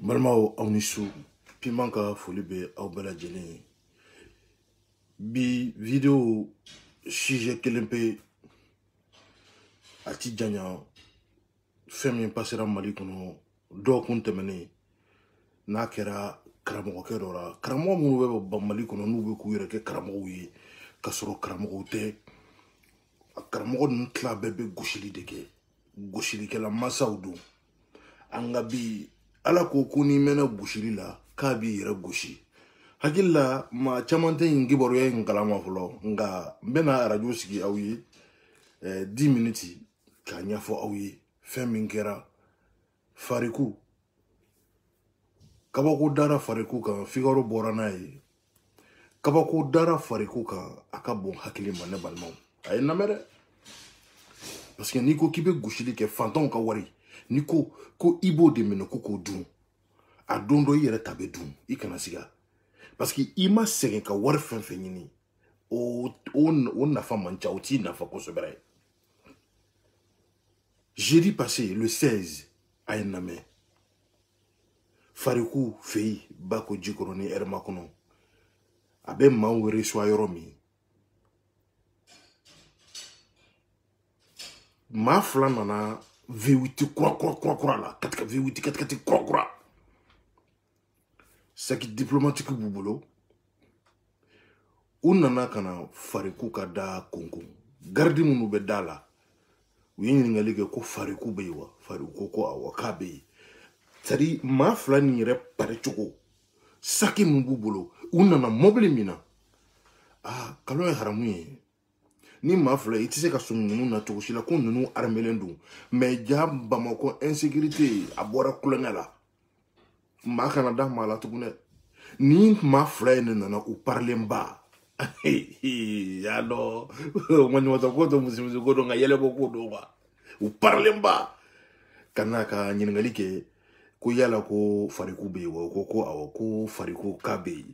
Malmao Aunisu, Pimanka Folibe Aubela Jene. Bi vidéo Shije Kelempe Ati Djanya Femme passera Mali kono do kuntemene na kera karamo kerora karamo mu webo ba Mali kono nu be ku yere ke karamo yi kasoro karamo te karamo ntla bebe goshili deke goshili ke la masaudu anga bi ala ko kuni mena goshili la ka bi yere goshi hakilla ma chamante ngiboro ye ngalama fulo nga mbena radio sigi awi 10 minutes ka nyafo awi femme kera fariku kabako dara fariku kan figaro borana yi kabako dara fariku kan aka bon hakili manne balmaw ay namere parce que niko kibe gushili ke fanton ka wari niko ko ibo de meno ko dun a dondo yere tabe dun ikana siga parce que ima segen ka wari fenfe nyini on nafa mancha oti nafa ko sobere. Jeudi passé le 16 à Ename Fariku fei bako jikoroni ermakono abe mawere so ayoromi ma flana na V8 croix la 4 V8 4 croix saki diplomatique bubolo unana kana Fariku kada kongo gardi munu be dala wini ngalige ko Fariku bewa Fariku ko awakabe tari ma flani re pare choko saki mbubolo unana mobile mina kalo e haramu ni ma fla itise ka sunu na to shila ko nunu armelendu mais jam bamako insécurité abora kulangala ma kana da mala tugune ni ma fla ne nana ou parler mba ya no mwanyo watakoto musimuzi kodo nga yele boko doba ou parler mba kanaka nyingalike ko yala ko Fariku bewa ko awako Fariku kabe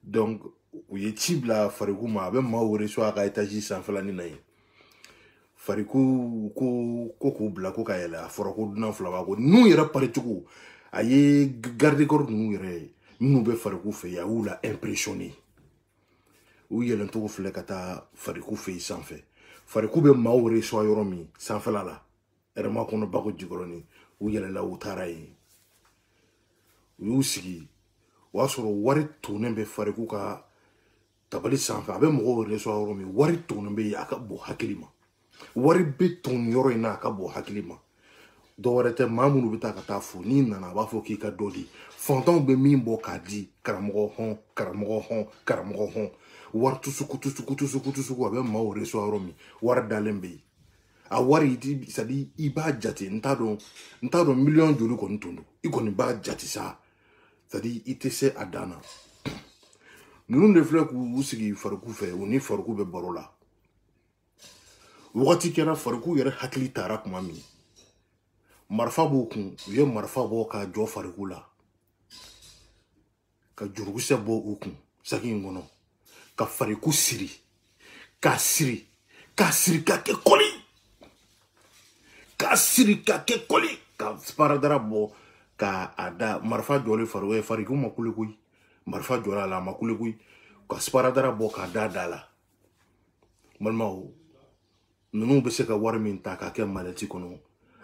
donc uye tibla Fariku ma be mawore so aka etaji sanflani nayi Fariku ko bla ko kayela forako duna flama ko nu yera pare tuku aye garde corps nu yere nu be Fariku fe ya oula impressionné ou yelen to fle kata Fariku fe sanfe Fariku be mawore so ayoromi sanflala erma kono bako jigoroni ou yelen la utarayi Usigi wasoro wari tonen be Fariku ka tabali sanfa abe mo reso awromi wari tonen be aka bo hakilima wari be ton yoro ina aka bo hakilima do warete mamunu bita ka tafu ni nana ba fo ki ka doli fonton be min bo ka di karamo hon war tusuku abe mo reso awromi war dalembe a wari di sadi iba jati ntado million jolu ko ntundu ikoni ba jati sa sadi itese adana nunu de flek usigi Fariku fe oni Fariku be barola wakati kera Fariku yere hakili tara kuma mi marfa bo kun ye marfa bo ka jo Fariku la ka juruguse bo ukun saki ngono ka Fariku siri k'a siri k'a kɛ koli k'a siri k'a kɛ koli ka sparadara bɔ ka a da marifa jɔlen fariku ma kule koyi marifa jɔra a la a ma kule koyi ka sparadara bɔ k'a da la balimaw ninnu bɛ se ka wari min ta k'a kɛ malɛti kɔnɔ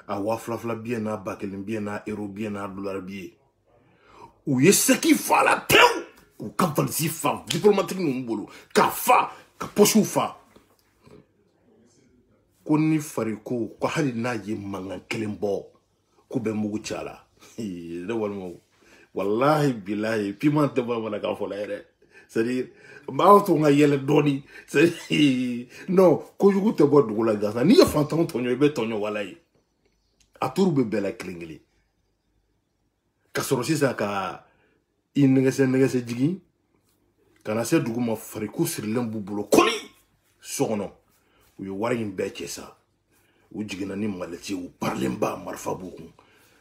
a wa fila bien n'a ba kelen bien n'a euro bien n'a dollar bien u ye seki fa la tew u ka valisi fa diplomatique ninnu bolo ka fa ka poche fa ko ni fariko ko hali n'a ye mankan kelen bɔ ko bɛ mugu cɛ la ne walima wallahi bilahi piment tɛ bɔ mana k'a fɔ la yɛrɛ c'est-à-dire b'a to n ka yɛlɛ dɔɔni c'est-à-dire non kojugu tɛ bɔ dugu la gansan n'i ye fantanw tɔɲɔ i bɛ tɔɲɔ walayi a turu bɛ bɛɛ la kelen kelen ka sɔrɔ sisan ka i nɛgɛsɛ jigin ka na se dugu ma fariko sirilen b'u bolo koli so kɔnɔ u ye wari in bɛɛ cɛ sa u jiginna ni malɛti u parilen ba marifa b'u kun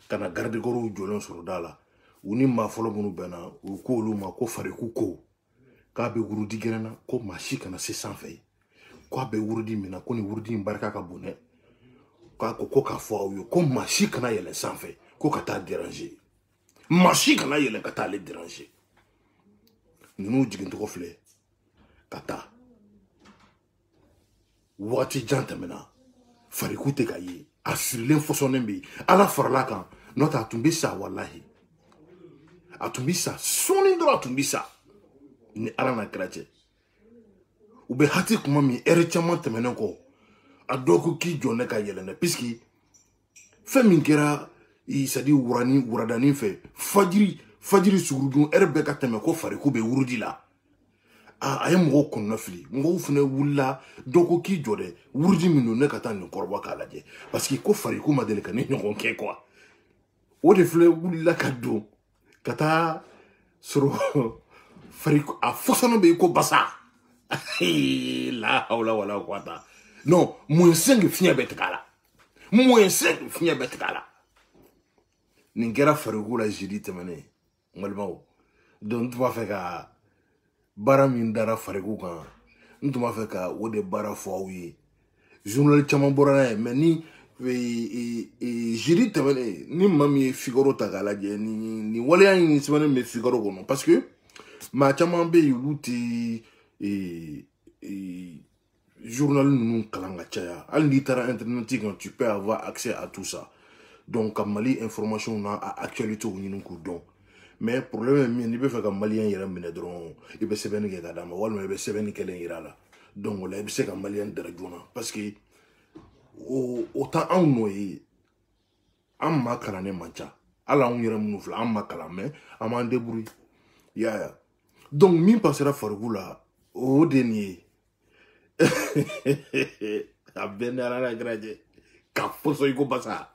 ka na gardekɔrɔw jɔlen sɔrɔ da la u ni maa fɔlɔ minnu bɛnna u ko olu ma ko fariku ko k'a bɛ wurudi gɛrɛn na ko maa si kana se sanfɛ k'a bɛ wurudi min na ko ni wurudi in barika ka bon dɛ k'a ko k'a fɔ aw ye ko maa si kana yɛlɛn sanfɛ ko ka taa déranger maa si kana yɛlɛn ka taa ale déranger ninnu jigintɔgɔ filɛ ka taa wagati jan tɛmɛna fariku tɛ ka ye a sirilen fɔsɔnnen bɛ yen ala farala kan n'o tɛ a tun bɛ sa walahi a tun bɛ sa sɔɔni dɔrɔn a tun bɛ sa ni ala n'a kɛra cɛ u bɛ hati kuma min ɛri caman tɛmɛnen kɔ a dɔw ko k'i jɔ ne ka yɛlɛn dɛ puisque fɛn min kɛra c'est à dire wuradani fɛ fajiri sugurudun ɛri bɛɛ ka tɛmɛ ko fariku bɛ wurudi la a ye mɔgɔw kɔnɔna fili mɔgɔw fana wulila dɔw ko k'i jɔ dɛ wurudi min don ne ka taa nin kɔrɔbɔ k'a lajɛ parce que ko fariku ma deli ka ne ɲɔgɔn kɛ quoi o de filɛ wulila ka don ka taa sɔrɔ fariku a fɔsɔnɔ bɛ ko basa la hawla wala quwwata non -5 fiɲɛ bɛ tigɛ a la -5 fiɲɛ bɛ tigɛ a la nin kɛra fariku la jeudi tɛmɛnen n balimaw donc n tun b'a fɛ ka baara min dara fariku kan n tun b'a fɛ ka o de baara fɔ aw ye journal caman bɔra n'a ye mais ni jeudi tɛmɛnen ni maa min ye Figaro ta k'a lajɛ ni waleya in sɛbɛnnen bɛ Figaro kɔnɔ parce que maa caman bɛ yen olu tɛ journal ninnu kalan ka caya hali n'i taara internet kan tu peux avoir accès à tout ça donc ka Mali information n'a actualité ɲini k'u dɔn mais problème ye min n'i bɛ fɛ ka maliyɛn yɛrɛ minɛ dɔrɔn i bɛ sɛbɛnni kɛ ka d'a ma walima i bɛ sɛbɛnni kelen yira a la donc o la i bɛ se ka maliyɛn dɛrɛ joona parce que o tɛ anw nɔ ye an maa kalannen man ca hali anw yɛrɛ minnu filɛ an ma kalan mais an b'an débrouiller i y'a ye donc min passera fariku la o de nin ye a bɛɛ ni ala n'a kɛra cɛ ka fɔsɔ i ko basa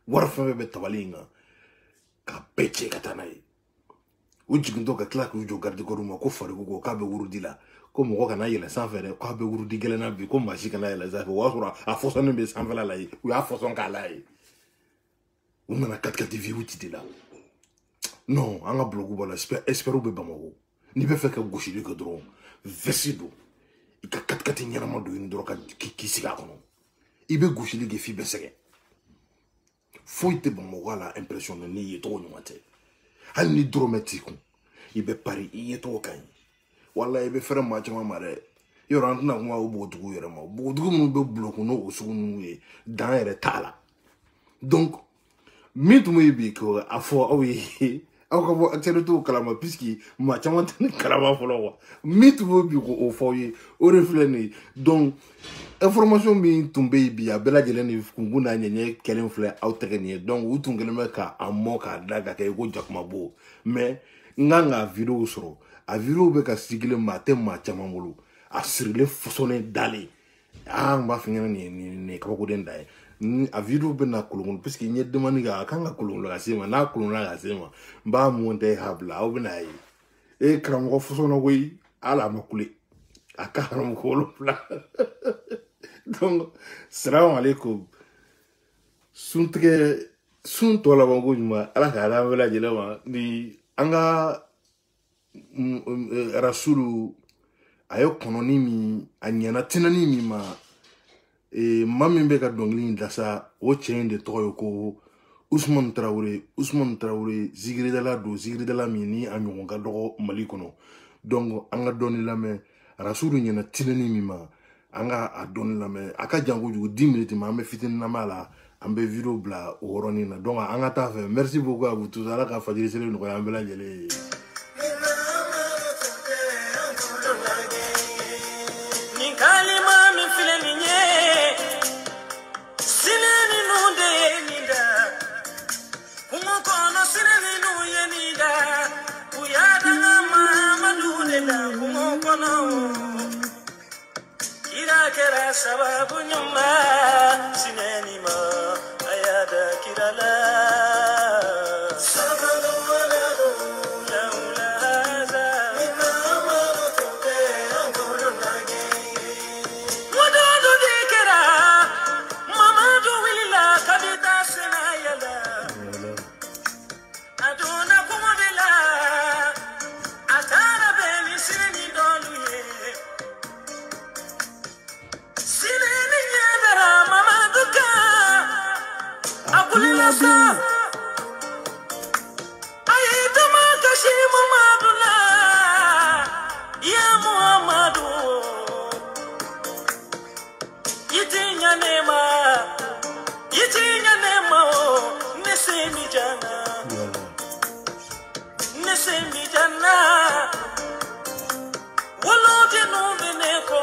wari fɛn fɛn bɛ tabali in kan ka bɛɛ cɛ ka taa n'a ye u jigintɔ ka tila k'u jɔ gardekɔrɔw ma ko fariku ko k'a bɛ wurudi la ko mɔgɔ kana yɛlɛn sanfɛ dɛ k'a bɛ wurudi gɛlɛn na bi ko maa si kana yɛlɛn sanfɛ o y'a sɔrɔ a fɔsɔnnen bɛ sanfɛla la yen u y'a fɔsɔn k'a la ye u nana katikati viwu ci la non an ka bloku b'a la espɛrɛw bɛ Bamako n'i bɛ fɛ ka gosili kɛ dɔrɔn vɛsi don i ka katikati ɲɛnama don yen dɔrɔn k'i sigi a kɔnɔ i bɛ gosili kɛ f'i bɛ sɛgɛn foyi tɛ Bamako la impression n'i ye tɔgɔ ɲuman tɛ hali ni dɔrɔmɛ t'i kun i bɛ pari i ye tɔgɔ ka ɲi wala i bɛ fɛrɛ maa caman ma dɛ yɔrɔ an tɛna kuma o bogotigiw yɛrɛ ma bogotigiw minnu bɛ bulon n'o sugu ninnu ye dan yɛrɛ t'a la donc min tun bɛ bi ko a fɔ aw ye aw ka bɔ actualitéw kalama puisque maa caman tɛ ne kalama fɔlɔ quoi min tun bɛ bi ko o fɔ aw ye o de filɛ nin ye donc information min tun bɛ yen bi a bɛɛ lajɛlen ni kunkun n'a ɲɛɲɛ kɛlen filɛ aw tɛgɛ nin ye donc u tun kɛlen bɛ k'a mɔ k'a da ka kɛ ko jakumabo mais n kan k'a vidéo sɔrɔ a vidéo bɛ ka circuler maa tɛ maa caman bolo a sirilen fɔsɔnnen dalen n b'a f'i ɲɛna nin ye kabakoden da ye a vidéo bɛ na kolon puisque n ye demande kɛ a kan ka kolon ka se ma n'a kolonna ka se ma n b'a monter k'a bila aw bɛna ye karamɔgɔ fɔsɔnna koyi hali a ma kule a ka karamɔgɔ 7 donc salamu alaikum sun tɔ laban ko ɲuman ala k'a d'an bɛɛ lajɛlen ma ni an ka rasulu ayo kononi mi anyana tinani mi ma mami beka dongli dasa o chain de toyo ko Ousmane Traoré zigridala mi ni anyon ka dogo Mali kono donc anga doni lame rasulu nyana tinani mi ma anga adoni lame aka jango jugo 10 minutes ma me fitin na mala ambe video bla oroni na donc anga ta fait merci beaucoup à vous tous ala ka fadiri sele no ya mbela jele Kira sababu nyuma sineni ma ayada kirala sababu waladu laula hadha minna marutuke angulu nage wadudu dikira mamadu wilila kabita senayala aduna kumudila atara beni sineni doluye Ayetama kashi Muhammadula ya Muhammadu yitinya nema nesemi jana wolote numeneko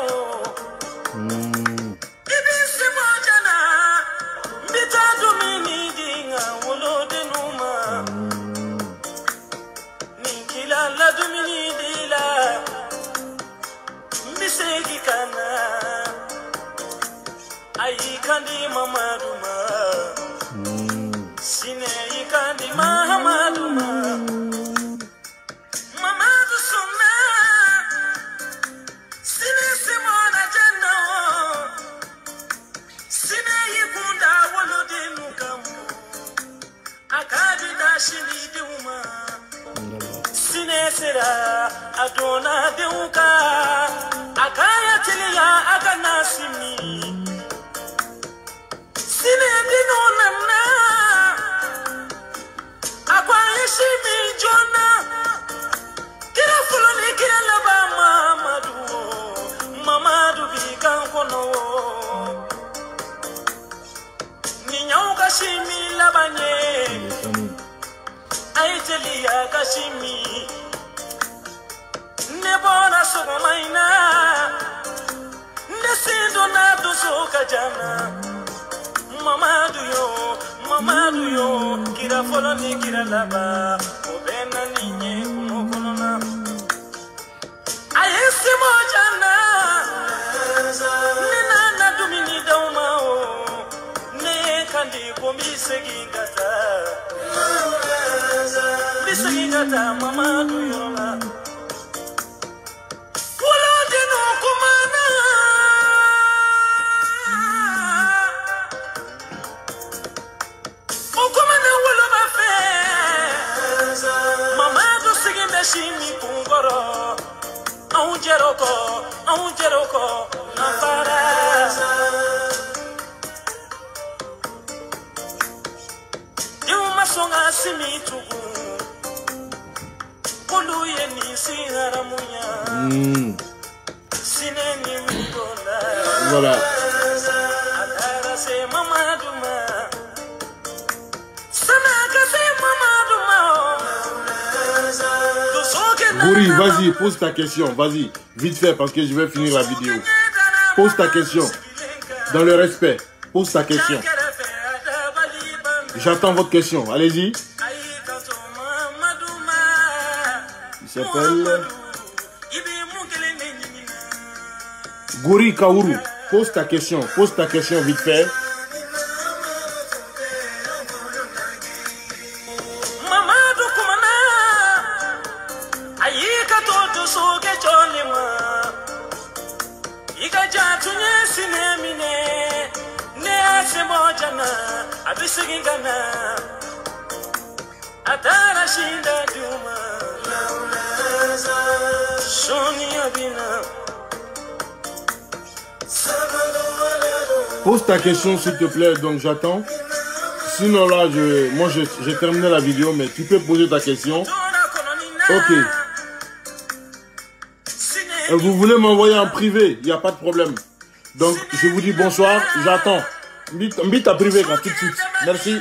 Kandi Mamaduma Sine Kandi Mamaduma Mamadu Sumna Sine Simona Janna Sine Yikunda Walodenu Kamu Akadi Dashini Duma Sine Sera Adona Deuka Akaya Tilia Aganasimi Sinedino nana Akwayeshi mi jona Kira fulani kira laba Mamadu bikan kono Ninyau kashimi labanye Aiteli ya kashimi Nebona sogo maina Nesindo na doso kajana Mamadu yo, kira folo ni kira laba, obena ninye kumokonona. Ayesi mojana, nina na dumini daumao, ne kandi kumbisegi gata, bisegi gata Mamadu yo la. Kulo dino kumana. Shimi kungoro, aunjeroko, nafara. Yuma songa simitugu, kulu yeni siharamunya. Sineni mikola. Voilà. Adara se Mamaduma, sanaka se Mamaduma. Gouri, vas-y, pose ta question, vas-y, vite fait parce que je vais finir la vidéo. Pose ta question, dans le respect, pose ta question. J'attends votre question, allez-y. Il s'appelle Gouri Kaourou, pose ta question vite fait. Abisingana Atara Shinda Duma Sonia Bina Pose ta question s'il te plaît, donc j'attends. Sinon là, moi j'ai terminé la vidéo, mais tu peux poser ta question. Ok. Vous voulez m'envoyer en privé, il n'y a pas de problème. Donc je vous dis bonsoir, j'attends. Mbita privé quand tout de suite. Merci.